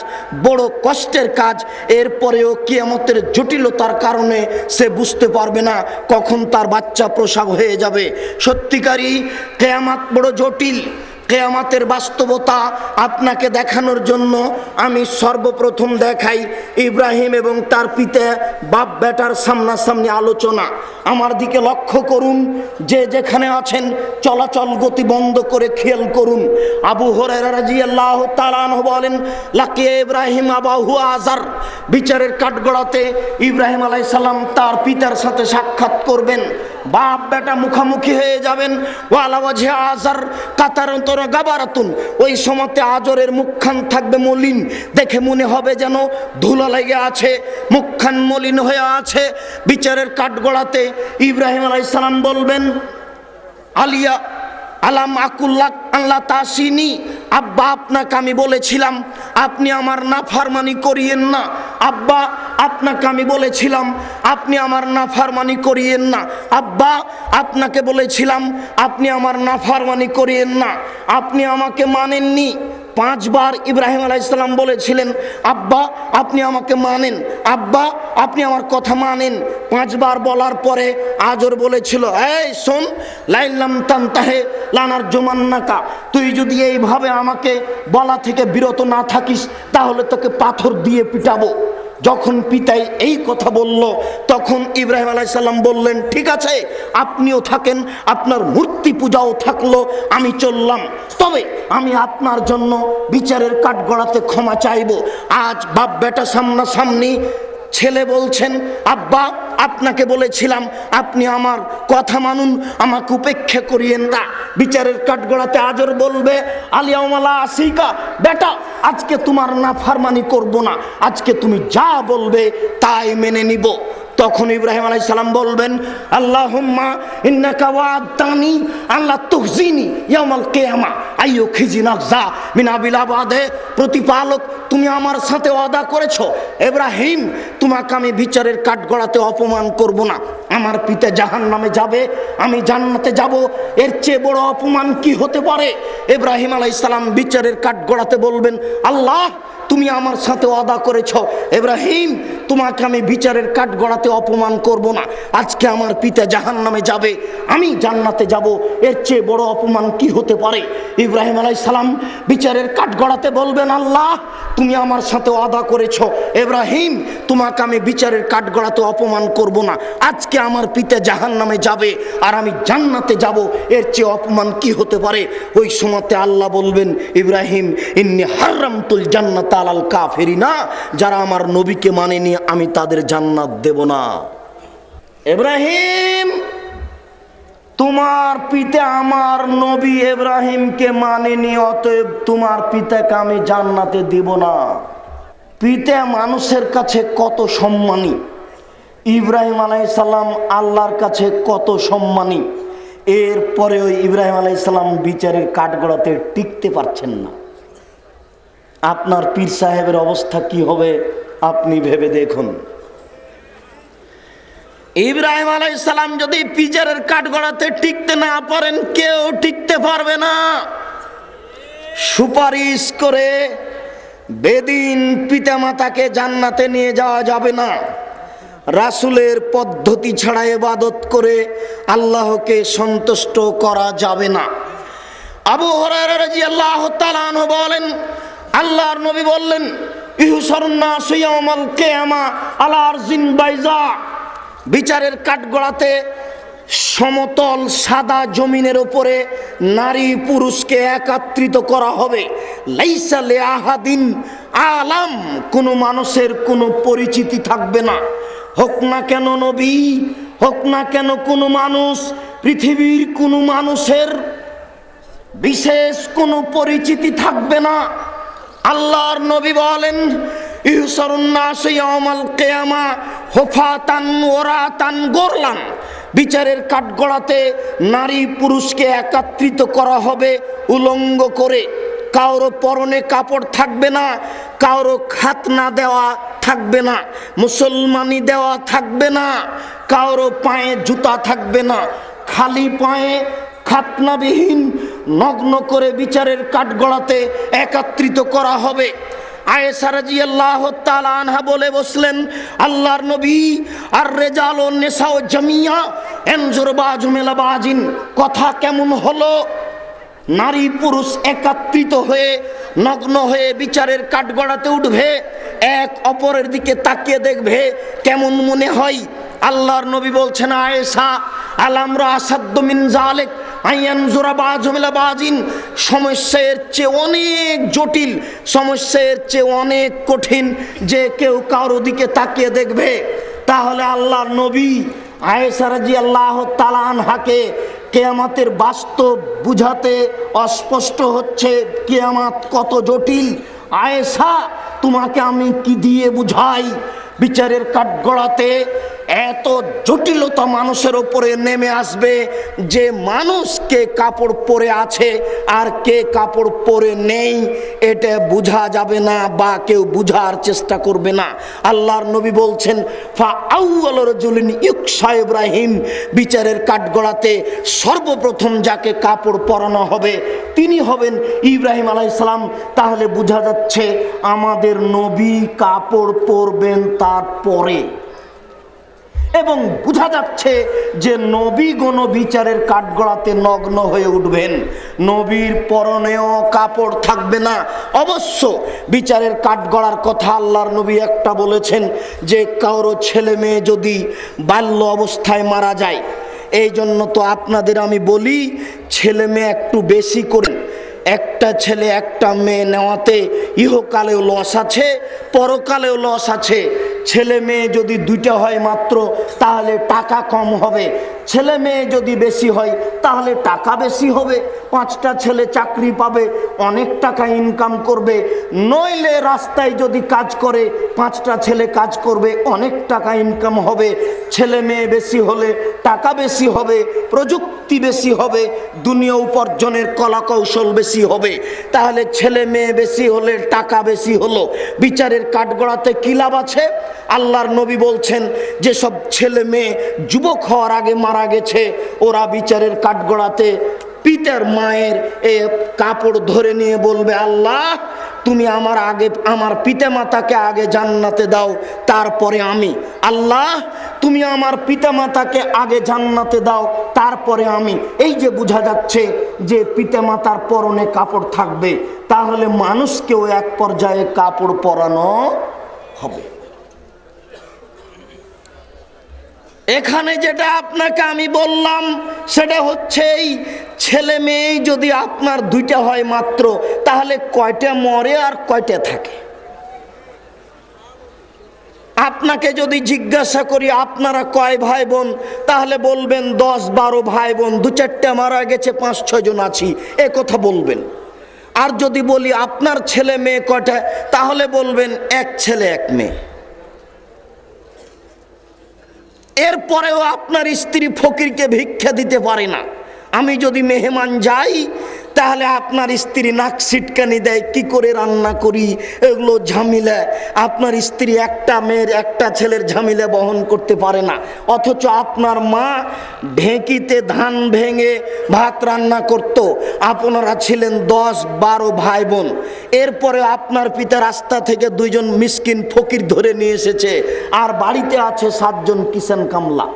বড় কষ্টের কাজ। এরপরেও কিয়ামতের জটিলতার কারণে সে বুঝতে পারবে না কখন তার বাচ্চা প্রসব হয়ে যাবে। সত্যিকারই কিয়ামত বড় জটিল। কিয়ামতের বাস্তবতা আপনাকে দেখানোর জন্য আমি সর্বপ্রথম দেখাই ইব্রাহিম এবং তার পিতা বাপ বেটার সামনাসামনি আলোচনা। আমার দিকে লক্ষ্য করুন, যে যেখানে আছেন চলাচল গতি বন্ধ করে খেয়াল করুন। আবু হুরায়রা রাদিয়াল্লাহু তাআলা আনহু বলেন লাকিয়া ইব্রাহিম আবাহু আজার, বিচারের কাঠগড়াতে ইব্রাহিম আলাইহিস সালাম তার পিতার সাথে সাক্ষাৎ করবেন, বাপ বেটা মুখামুখি হয়ে যাবেন। ওয়ালা ওয়াজহি আজার কাতারাতুন গাবারাতুন, ওই সময়তে আজরের মুখখান থাকবে মলিন, দেখে মনে হবে যেন ধুলা লেগে আছে, মুখখান মলিন হয়ে আছে। বিচারের কাঠগড়াতে ইব্রাহিম আলাইহিস সালাম বলবেন আলিয়া আলাম আকুল্লাক আল্লাহ তাসিনি, আব্বা আপনাকে আমি বলেছিলাম আপনি আমার নাফরমানি করিয়েন না। আব্বা, আপনাকে আমি বলেছিলাম আপনি আমার নাফরমানি করিয়েন না। আব্বা, আপনাকে বলেছিলাম আপনি আমার নাফরমানি করিয়েন না। আপনি আমাকে মানেননি। 5 বার ইব্রাহিম আলাইহিস সালাম বলেছিলেন, আব্বা আপনি আমাকে মানেন, আব্বা আপনি আমার কথা মানেন। 5 বার বলার পরে আজর বলেছিল, এই শোন, লাইল্লাম তানতাহে লানার জুমান্নাকা, তুই যদি এইভাবে আমাকে বলা থেকে বিরত না থাকিস তাহলে তোকে পাথর দিয়ে পিটাবো। যখন পিতাই এই কথা বলল তখন ইব্রাহিম আলাইহিস সালাম বললেন, ঠিক আছে আপনিও থাকেন, আপনার মূর্তি পূজাও থাকলো, আমি চললাম। তবে আমি আপনার জন্য বিচারের কাঠগড়াতে ক্ষমা চাইবো। আজ বাপ বেটা সামনাসামনি, ছেলে বলছেন, আব্বা আপনাকে বলেছিলাম আপনি আমার কথা মানুন, আমাকে উপেক্ষা করিয়েন না। বিচারের কাঠগড়াতে আজর বলবে, আলিয়াউমালা আসিকা, বেটা আজকে তোমার নাফরমানি করব না, আজকে তুমি যা বলবে তাই মেনে নিব। তখন ইব্রাহিম আলাইহিস সালাম বলবেন, আল্লাহুম্মা ইন্নাকা ওয়া'আদতানি আল্লা তুখজিনি ইয়াউমাল কিয়ামা আইয়ুখিজিনা যা মিন আবিল আবাদে, প্রতিপালক তুমি আমার সাথে ওয়াদা করেছো ইব্রাহিম তোমাকে আমি বিচারের কাঠগড়াতে অপমান করব না। আমার পিতা জাহান্নামে যাবে, আমি জান্নাতে যাব, এর চেয়ে বড় অপমান কি হতে পারে? ইব্রাহিম আলাইহিস সালাম বিচারের কাঠগড়াতে বলবেন, আল্লাহ তুমি আমার সাথে ওয়াদা করেছো ইব্রাহিম তোমাকে আমি বিচারের কাঠগড়াতে অপমান করব না। আজকে আমার পিতা জাহান্নামে যাবে, আমি জান্নাতে যাব, এর চেয়ে বড় অপমান কি হতে পারে? ইব্রাহিম আলাইহিস সালাম বিচারের কাঠগড়াতে বলবেন, আল্লাহ তুমি আমার সাথে ওয়াদা করেছো ইব্রাহিম তোমাকে আমি বিচারের কাঠগড়াতে অপমান করব না। আজকে আমার পিতা জাহান্নামে যাবে আর আমি জান্নাতে যাব, এর চেয়ে অপমান কি হতে পারে? ওই সময়তে আল্লাহ বলবেন, ইব্রাহিম ইন্নী হারামতুল জান্নাত আলাল কাফিরিনা, যারা আমার নবীকে মানেনি আমি তাদের জান্নাত দেব না। ইব্রাহিম তোমার পিতা আমার নবী ইব্রাহিমকে মানেনি, অতএব তোমার পিতাকে আমি জান্নাতে দিব না। পিতা মানুষের কাছে কত সম্মানী, ইব্রাহিম আলাইহিস সালাম আল্লাহর কাছে কত সম্মানী। এরপরেও ইব্রাহিম আলাইহিস সালাম বিচারের কাঠগড়াতে টিকতে পারছেন না। আপনার পীর সাহেবের অবস্থা কি হবে আপনি ভেবে দেখুন। ইব্রাহিম আলাইহিস সালাম যদি বিচারের কাঠগড়াতে টিকতে না পারেন, কেউ টিকতে পারবে না। সুপারিশ করে বেদিন পিতামাতাকে জান্নাতে নিয়ে যাওয়া যাবে না। রাসূলের পদ্ধতি ছাড়া ইবাদত করে আল্লাহকে সন্তুষ্ট করা যাবে না। আবু হুরায়রা রাদিয়াল্লাহু তাআলা আনহু বলেন, আল্লাহর নবী বললেন, ইহসারুন নাসু ইয়াউমাল কিয়ামা আলা আরজিন বাইজা, বিচারের কাঠগড়াতে সমতল সাদা জমিনের উপরে নারী পুরুষকে একত্রিত করা হবে। লাইসা লি আহাদিন আলাম, কোনো মানুষের কোনো পরিচিতি থাকবে না, হোক না কেন নবী, হোক না কেন কোনো মানুষ, পৃথিবীর কোনো মানুষের বিশেষ কোনো পরিচিতি থাকবে না। আল্লাহর নবী বলেন, ইহসারুন নাসু ইয়াউমাল কিয়ামা হুফাতান ওরাতান গোরলান, বিচারের কাঠগড়াতে নারী পুরুষকে একত্রিত করা হবে উলঙ্গ করে। কারো পরনে কাপড় থাকবে না, কারো খাতনা দেওয়া থাকবে না, মুসলমানি দেওয়া থাকবে না, কারো পায়ে জুতা থাকবে না, খালি পায়ে খাতনাবিহীন নগ্ন করে বিচারের কাঠগড়াতে একত্রিত করা হবে। আয়েশা রাদিয়াল্লাহু তাআলা আনহা বলে বসলেন, আল্লাহর নবী, আর রিজাল ও নিসাও জামিয়া এনজুর বাজুম ইলা বাজিন, কথা কেমন হলো? নারী পুরুষ একত্রিত হয়ে নগ্ন হয়ে বিচারের কাঠগড়াতে উঠবে, এক অপরের দিকে তাকিয়ে দেখবে, কেমন মনে হয়? আল্লাহর নবী বলছেন, আয়েশা আলামরা আসাদ্দু মিন যালিক আইয়ানজুরা বাজুম ইলা বাজিন, সমস্যার চেয়ে অনেক জটিল, সমস্যার চেয়ে অনেক কঠিন যে কেউ কারো দিকে তাকিয়ে দেখবে। তাহলে আল্লাহর নবী আয়েশা রাদিয়াল্লাহু তাআলা আনহাকে কিয়ামতের বাস্তব বুঝাতে অস্পষ্ট হচ্ছে কিয়ামত কত জটিল। আয়েশা তোমাকে আমি কি দিয়ে বুঝাই? বিচারের কাঠগড়াতে এত জটিলতা মানুষের উপরে নেমে আসবে যে মানুষ কে কাপড় পরে আছে আর কে কাপড় পরে নেই এটা বোঝা যাবে না, বা কেউ বুঝার চেষ্টা করবে না। আল্লাহর নবী বলছেন ফা আউয়াল রাজুলিন ইউকসা ইব্রাহিম, বিচারের কাঠগড়াতে সর্বপ্রথম যাকে কাপড় পরানো হবে তিনি হবেন ইব্রাহিম আলাইহিস সালাম। তাহলে বোঝা যাচ্ছে আমাদের নবী কাপড় পরবেন তারপরে, এবং বোঝা যাচ্ছে যে নবী গণ বিচারের কাঠগড়াতে নগ্ন হয়ে উঠবেন, নবীর পরনেও কাপড় থাকবে না। অবশ্য বিচারের কাঠগড়ার কথা আল্লাহর নবী একটা বলেছেন যে কারো ছেলে মেয়ে যদি বাল্য অবস্থায় মারা যায়, এই জন্য তো আপনাদের আমি বলি ছেলে মেয়ে একটু বেশি করেন। একটা ছেলে একটা মেয়ে নেওয়াতে ইহকালেও লস আছে, পরকালেও লস আছে। ছেলে মেয়ে যদি দুইটা হয় মাত্র তাহলে টাকা কম হবে, ছেলে মেয়ে যদি বেশি হয় তাহলে টাকা বেশি হবে। 5টা ছেলে চাকরি পাবে, অনেক টাকা ইনকাম করবে। নইলে রাস্তায় যদি কাজ করে 5টা ছেলে কাজ করবে, অনেক টাকা ইনকাম হবে। ছেলে মেয়ে বেশি হলে টাকা বেশি হবে, প্রযুক্তি বেশি হবে, দুনিয়া উপার্জনের কলা কৌশল বেশি হবে। তাহলে ছেলে মেয়ে বেশি হলে টাকা বেশি হলো, বিচারের কাঠগড়াতে কি লাভ আছে? আল্লাহর নবী বলছেন যে সব ছেলে মেয়ে যুবক হওয়ার আগে মারা গেছে, ওরা বিচারের কাঠগড়াতে পিতার মায়ের কাপড় ধরে নিয়ে বলবে আল্লাহ তুমি আমার পিতা মাতাকে আগে জান্নাতে দাও তারপরে আমি, আল্লাহ তুমি আমার পিতা মাতাকে আগে জান্নাতে দাও তারপরে আমি। এই যে বোঝা যাচ্ছে যে পিতা মাতার পরনে কাপড় থাকবে, তাহলে মানুষকেও এক পর্যায়ে কাপড় পরানো হবে। এখানে যেটা আপনাকে আমি বললাম সেটা হচ্ছে এই ছেলে মেয়ে যদি আপনার 2টা হয় মাত্র, তাহলে কয়টা মরে আর কয়টা থাকে? আপনাকে যদি জিজ্ঞাসা করি আপনারা কয় ভাই বোন, তাহলে বলবেন 10-12 ভাই বোন, 2-4টা মারা গেছে, 5-6 জন আছি, এ কথা বলবেন। আর যদি বলি আপনার ছেলে মেয়ে কয়টা, তাহলে বলবেন 1 ছেলে 1 মেয়ে। এরপরেও আপনার স্ত্রী ফকিরকে ভিক্ষা দিতে পারে না। আমি যদি মেহমান যাই তাহলে আপনার স্ত্রী নাক সিটকানি দেয়, কি করে রান্না করি, এগুলো ঝামেলা। আপনার স্ত্রী একটা মেয়ের একটা ছেলের ঝামেলা বহন করতে পারে না, অথচ আপনার মা ঢেঁকিতে ধান ভেঙে ভাত রান্না করত। আপনারা ছিলেন 10-12 ভাই বোন, এরপরে আপনার পিতা রাস্তা থেকে 2 জন মিসকিন ফকির ধরে নিয়ে এসেছে, আর বাড়িতে আছে 7 জন কিষান কামলা।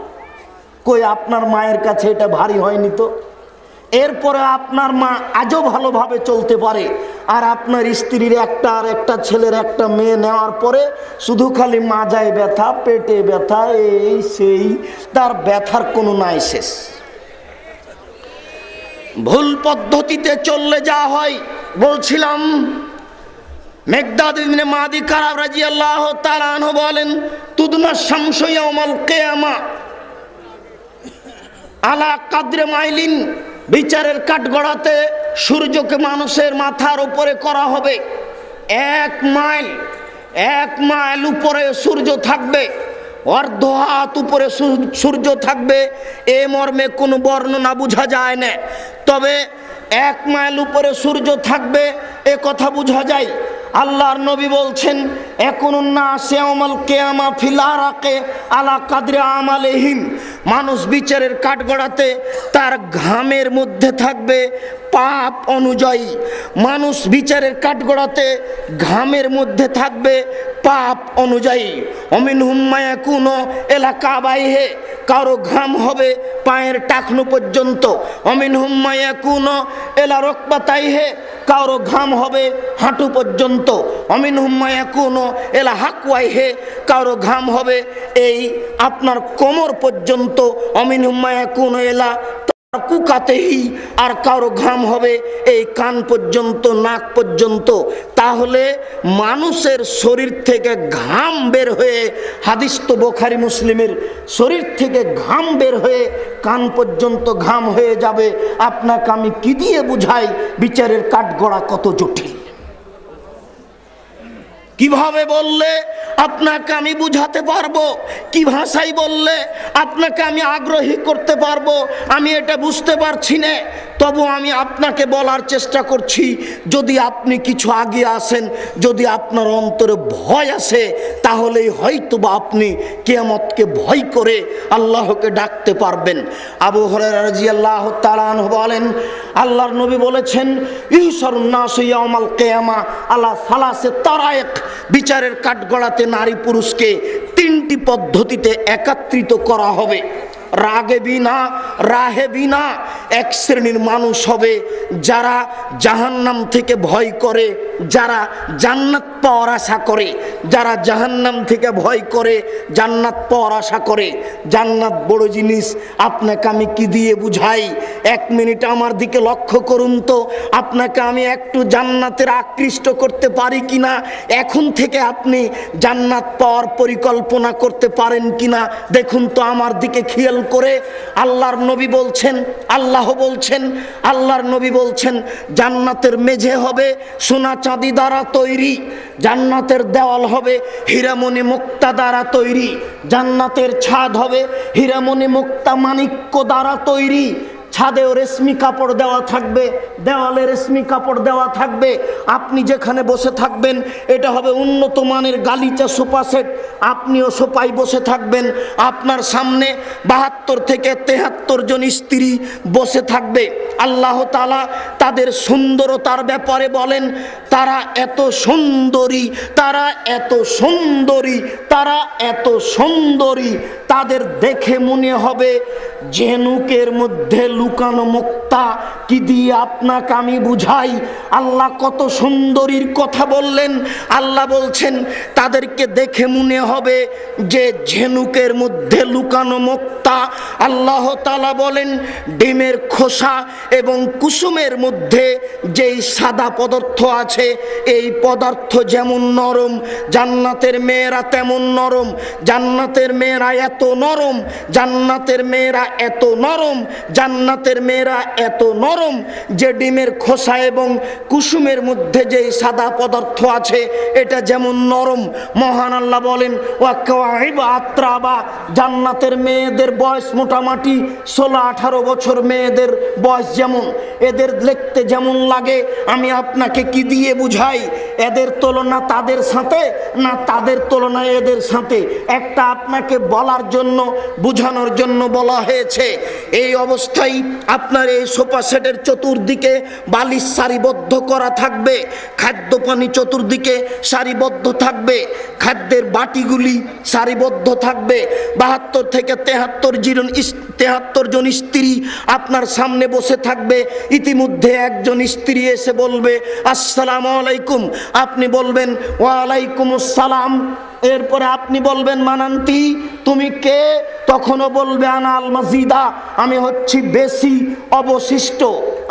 কই আপনার মায়ের কাছে এটা ভারী হয়নি তো? এরপরে আপনার মা আজও ভালোভাবে চলতে পারে, আর আপনার স্ত্রীর একটা আর একটা ছেলের একটা মেয়ে নেওয়ার পরে শুধু খালি মাজায় ব্যথা, পেটে ব্যথা, এই সেই, তার ব্যথার কোনো নাই শেষ। ভুল পদ্ধতিতে চললে যা হয়, বলছিলাম মিকদাদ ইবনে মাদি কারাব রাদিয়াল্লাহু তাআলা আনহু বলেন তুদনা শামসু ইয়াউমাল কিয়ামা আলা কাদরে মাইলিন, বিচারের কাঠগড়াতে সূর্যকে মানুষের মাথার উপরে করা হবে। 1 মাইল উপরে সূর্য থাকবে, অর্ধ হাত উপরে সূর্য থাকবে। এ মর্মে কোনো বর্ণনা বোঝা যায় না, তবে 1 মাইল উপরে সূর্য থাকবে এ কথা বোঝা যায়। আল্লাহর নবী বলছেন একুনুন নাস ইয়াউমাল কিয়ামা ফিল আরাকে আলা কাদরি আমালিহিম, মানুষ বিচারের কাঠগড়াতে তার ঘামের মধ্যে থাকবে পাপ অনুযায়ী। মানুষ বিচারের কাঠগড়াতে ঘামের মধ্যে থাকবে পাপ অনুযায়ী। অমিনহুম মায়াকুনু ইলা কাবাইহি, কারো ঘাম হবে পায়ের টাকনু পর্যন্ত। অমিনহুম মায়াকুনু ইলা রুকবাতাইহি, কারো ঘাম হবে হাঁটু পর্যন্ত। অমিনহুম মায়াকুনু ইলা হাকওয়াইহি, কারো ঘাম হবে এই আপনার কোমর পর্যন্ত। অমিনহুম মায়াকুনু ইলা কুকাতেহি, আর কারো ঘাম হবে এই কান পর্যন্ত, নাক পর্যন্ত। তাহলে মানুষের শরীর থেকে ঘাম বের হয়ে, হাদিস তো বুখারী মুসলিমের, শরীর থেকে ঘাম বের হয়ে কান পর্যন্ত ঘাম হয়ে যাবে। আপনাকে আমি কি দিয়ে বুঝাই বিচারের কাঠগড়া কত জটিল। কিভাবে বললে আপনাকে আমি বুঝাতে পারবো, কি ভাষায় বললে আপনাকে আমি আগ্রহী করতে পারবো, আমি এটা বুঝতে পারছি না। তবু আমি আপনাকে বলার চেষ্টা করছি, যদি আপনি কিছু আগে আসেন, যদি আপনার অন্তরে ভয় আসে, তাহলেই হয়তোবা আপনি কিয়ামতকে ভয় করে আল্লাহকে ডাকতে পারবেন। আবু হুরায়রা রাদিয়াল্লাহু তাআলা আনহু বলেন, আল্লাহর নবী বলেছেন, ইহশারুন নাসু ইয়াউমাল কিয়ামা আলা সালাসে তারায়েক, বিচারের কাঠগড়াতে নারী পুরুষকে তিনটি পদ্ধতিতে একত্রিত করা হবে। রাগেবিনা রাহেবিনা, এক শ্রেণীর মানুষ হবে যারা জাহান্নাম থেকে ভয় করে, যারা জান্নাত পাওয়ার আশা করে। যারা জাহান্নাম থেকে ভয় করে, জান্নাত পাওয়ার আশা করে। জান্নাত বড় জিনিস, আপনাকে আমি কি দিয়ে বুঝাই? এক মিনিট আমার দিকে লক্ষ্য করুন তো, আপনাকে আমি একটু জান্নাতের আকৃষ্ট করতে পারি কিনা, এখন থেকে আপনি জান্নাত পাওয়ার পরিকল্পনা করতে পারেন কিনা দেখুন তো আমার দিকে খেয়াল করে। আল্লাহর নবী বলছেন, আল্লাহর নবী বলছেন, জান্নাতের মেঝে হবে সোনা চাঁদি দ্বারা তৈরি, জান্নাতের দেওয়াল হবে হীরামণি মুক্তা দ্বারা তৈরি, জান্নাতের ছাদ হবে হীরামণি মুক্তা মাণিক্য দ্বারা তৈরি। ছাদেও রেশমি কাপড় দেওয়া থাকবে, দেওয়ালে রেশমি কাপড় দেওয়া থাকবে। আপনি যেখানে বসে থাকবেন এটা হবে উন্নত মানের গালিচা সোফা সেট, আপনিও সোফায় বসে থাকবেন। আপনার সামনে 72 থেকে 73 জন স্ত্রী বসে থাকবে। আল্লাহ তাআলা তাদের সুন্দরতার ব্যাপারে বলেন, তারা এত সুন্দরী, তারা এত সুন্দরী, তারা এত সুন্দরী, তাদের দেখে মনে হবে ঝিনুকের মধ্যে লুকানো মুক্তা। কি দিয়ে আপনাকে আমি বুঝাই? আল্লাহ কত সুন্দরীর কথা বললেন। আল্লাহ বলছেন তাদেরকে দেখে মনে হবে যে ঝিনুকের মধ্যে লুকানো মুক্তা। আল্লাহ তাআলা বলেন, ডিমের খোসা এবং কুসুমের মধ্যে যেই সাদা পদার্থ আছে, এই পদার্থ যেমন নরম, জান্নাতের মেয়েরা তেমন নরম। জান্নাতের মেয়েরা এত নরম, জান্নাতের মেয়েরা এত নরম, জান্নাতের মেয়েরা এত নরম যে ডিমের খোসা এবং কুসুমের মধ্যে যে সাদা পদার্থ আছে এটা যেমন নরম। মহান আল্লাহ বলেন, ওয়াকাওয়াইবা আত্রাবা, জান্নাতের মেয়েদের বয়স মোটামুটি 16-18 বছর মেয়েদের বয়স যেমন, এদের দেখতে যেমন লাগে আমি আপনাকে কি দিয়ে বুঝাই? এদের তুলনা তাদের সাথে না তাদের তুলনা এদের সাথে, একটা আপনাকে বলার জন্য, বুঝানোর জন্য বলা হয়েছে। এই অবস্থায় আপনার এই সোফা সেটের চতুর্দিকে বালিশ সারিবদ্ধ করা থাকবে, খাদ্য পানি চতুর্দিকে সারিবদ্ধ থাকবে, খাদ্যের বাটিগুলি সারিবদ্ধ থাকবে। 72 থেকে 73 জন স্ত্রী আপনার সামনে বসে থাকবে। ইতিমধ্যে একজন স্ত্রী এসে বলবে, আসসালামু আলাইকুম। আপনি বলবেন, ওয়ালাইকুম আসসালাম। এরপরে আপনি বলবেন, মানান্তি, তুমি কে? তখনও বলবে, আনা আল মাজিদা, আমি হচ্ছি বেশি অবশিষ্ট,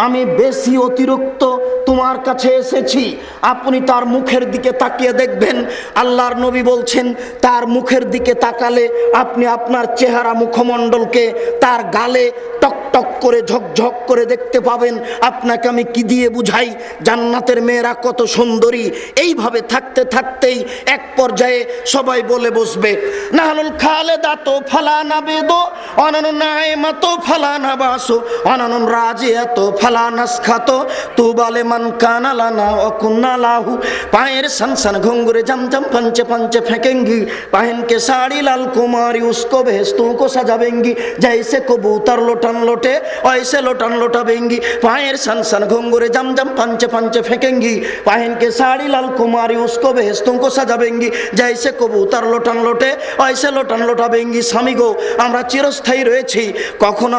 আমি বেশি অতিরিক্ত তোমার কাছে এসেছি। আপনি তার মুখের দিকে তাকিয়ে দেখবেন, আল্লাহর নবী বলছেন তার মুখের দিকে তাকালে আপনি আপনার চেহারা মুখমণ্ডলকে তার গালে টক টক করে ঝকঝক করে দেখতে পাবেন। আপনাকে আমি কি দিয়ে বুঝাই? জান্নাতের মেয়েরা কত সুন্দরী। এইভাবে থাকতে থাকতেই এক পর্যায়ে সবাই বলে বসবে, নাহনুল খালেদাতু ফালা নাবিদু অনানু নাইমাতু ফালা নাবাসু অনানুন রাজিয়াতু ফালা নাসখাতু তুবালে মান কানা লানা ওয়া কুন্না লাহু। পায়ের সনসন ঘুंघरे जमजम पंचे पंचे फेंकेंगी, पहन के साड़ी लाल कुमारी उसको भेस्तों को सजावेंगी, जैसे कबूतर लोटन लोटे वैसे लोटन लोटावेंगी। पाয়ের सनसन घुंघरे जमजम पंचे पंचे फेंकेंगी, पहन के साड़ी लाल कुमारी उसको भेस्तों को सजावेंगी, जैसे কবুতর লোটান লোটে ওইসে লোটান লোটাবেঙ্গি। স্বামী গো, আমরা চিরস্থায়ী রয়েছি, কখনো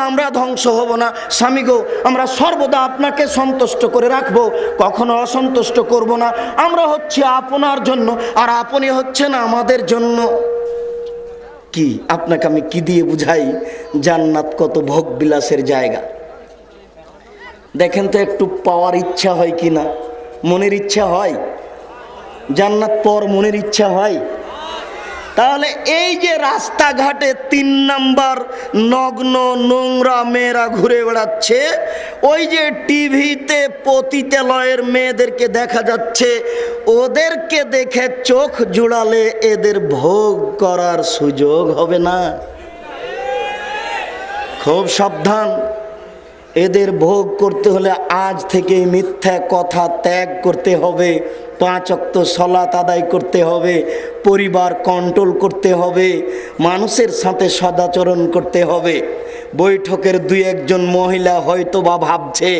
আমরা ধ্বংস হব না। স্বামী গো, আমরা সর্বদা আপনাকে সন্তুষ্ট করে রাখবো, কখনো অসন্তুষ্ট করব না। আমরা হচ্ছে আপনার জন্য, আর আপনি হচ্ছেন আমাদের জন্য। কি আপনাকে আমি কি দিয়ে বুঝাই? জান্নাত কত ভোগ বিলাসের জায়গা। দেখেন তো, একটু পাওয়ার ইচ্ছা হয় কিনা? মনের ইচ্ছা হয়? জান্নাত পর মনের ইচ্ছা হয়? তাহলে এই যে রাস্তাঘাটে 3 নাম্বার নগ্ন নোংরা মেয়েরা ঘুরে বেড়াচ্ছে, ওই যে টিভিতে পতিতালয়ের মেয়েদেরকে দেখা যাচ্ছে, ওদেরকে দেখে চোখ জুড়ালে এদের ভোগ করার সুযোগ হবে না। খুব সাবধান, এদের ভোগ করতে হলে আজ থেকে মিথ্যা কথা ত্যাগ করতে হবে, 5 ওয়াক্ত সালাত আদায় করতে হবে, পরিবার কন্ট্রোল করতে হবে, মানুষের সাথে সদাচরণ করতে হবে। বৈঠকের 2-1 মহিলা হয়তো বা ভাবছে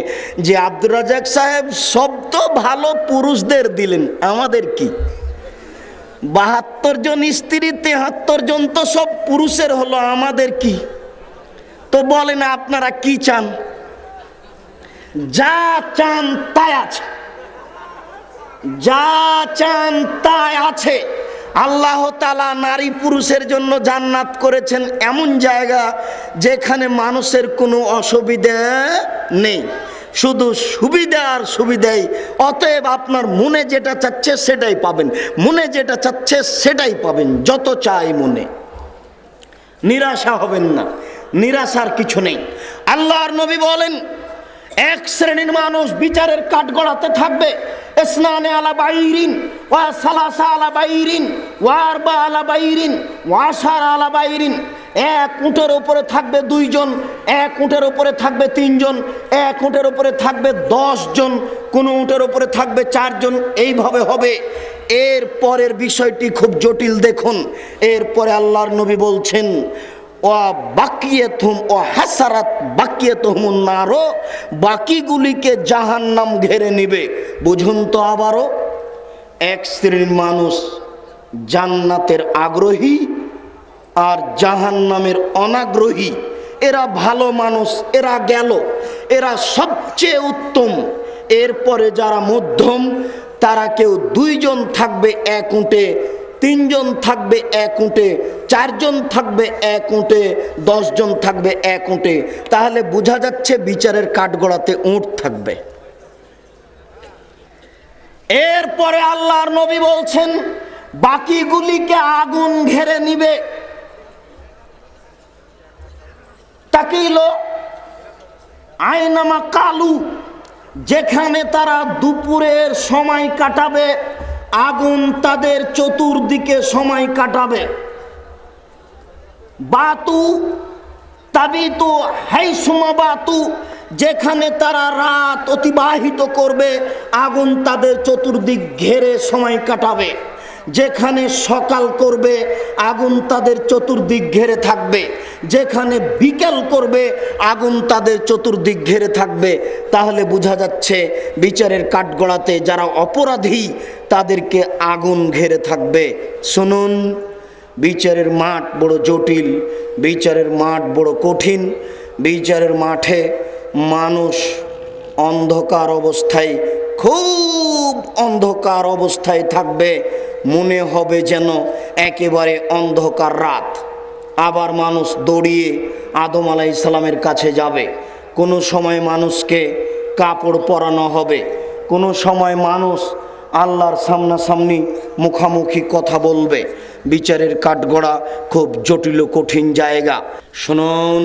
যে আব্দুর রাজ্জাক সাহেব সব তো ভালো পুরুষদের দিলেন, আমাদের কি? 72 জন স্ত্রী, 73 জন তো সব পুরুষের হলো, আমাদের কি? তো বলেন আপনারা কি চান? যা চান তাই আছে, যা চান তাই আছে। আল্লাহ তাআলা নারী পুরুষের জন্য জান্নাত করেছেন এমন জায়গা যেখানে মানুষের কোনো অসুবিধা নেই, শুধু সুবিধা আর সুবিধাই। অতএব আপনার মনে যেটা চাচ্ছে সেটাই পাবেন, মনে যেটা চাচ্ছে সেটাই পাবেন, যত চাই মনে। নিরাশা হবেন না, নিরাশার কিছু নেই। আল্লাহর নবী বলেন, এক শ্রেণীর মানুষ বিচারের কাঠগড়াতে থাকবে, ইসনানে আলা বাইরিন ওয়া সালাসা আলা বাইরিন ওয়া আরবা আলা বাইরিন ওয়া আশারা আলা বাইরিন। এক উটের উপরে থাকবে 2 জন, এক উটের উপরে থাকবে 3 জন, এক উটের উপরে থাকবে 10 জন, কোন উটের উপরে থাকবে 4 জন। এইভাবে হবে। এর পরের বিষয়টি খুব জটিল, দেখুন। এরপরে আল্লাহর নবী বলছেন, বাকিগুলিকে জাহান্নাম ঘেরে নিবে। বুঝুন তো আবারও, এক শ্রেণীর মানুষ জান্নাতের আগ্রহী আর জাহান্নামের অনাগ্রহী। এরা ভালো মানুষ, এরা গেল, এরা সবচেয়ে উত্তম। এরপরে যারা মধ্যম, তারা কেউ 2 জন থাকবে এক উটে, 3 জন থাকবে এক উটে, 4 জন থাকবে এক উটে, 10 জন থাকবে এক উটে। তাহলে বোঝা যাচ্ছে বিচারের কাঠগড়াতে উট থাকবে। এরপরে আল্লাহর নবী বলছেন, বাকিগুলিকে আগুন ঘেরে নিবে। তাকিল আয়নামা কালু, যেখানে তারা দুপুরের সময় কাটাবে, আগুন তাদের চতুর্দিকে সময় কাটাবে। বাতু তাবিতু হাইসুমা বাতু, যেখানে তারা রাত অতিবাহিত করবে, আগুন তাদের চতুর্দিক ঘেরে সময় কাটাবে। যেখানে সকাল করবে, আগুন তাদের চতুর্দিক ঘেরে থাকবে। যেখানে বিকেল করবে, আগুন তাদের চতুর্দিক ঘেরে থাকবে। তাহলে বোঝা যাচ্ছে বিচারের কাঠগড়াতে যারা অপরাধী তাদেরকে আগুন ঘেরে থাকবে। শুনুন, বিচারের মাঠ বড় জটিল, বিচারের মাঠ বড় কঠিন। বিচারের মাঠে মানুষ অন্ধকার অবস্থায়, খুব অন্ধকার অবস্থায় থাকবে, মনে হবে যেন একেবারে অন্ধকার রাত। আবার মানুষ দৌড়িয়ে আদম আলাইহিস সালামের কাছে যাবে। কোনো সময় মানুষকে কাপড় পরানো হবে, কোনো সময় মানুষ আল্লাহর সামনাসামনি মুখামুখি কথা বলবে। বিচারের কাঠগড়া খুব জটিল ও কঠিন জায়গা। শুনুন,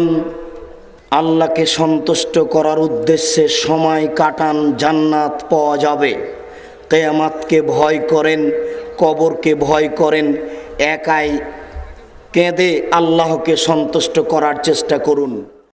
আল্লাহকে সন্তুষ্ট করার উদ্দেশ্যে সময় কাটান, জান্নাত পাওয়া যাবে। কিয়ামতকে ভয় করেন, কবরকে ভয় করেন, একাই কেঁদে আল্লাহকে সন্তুষ্ট করার চেষ্টা করুন।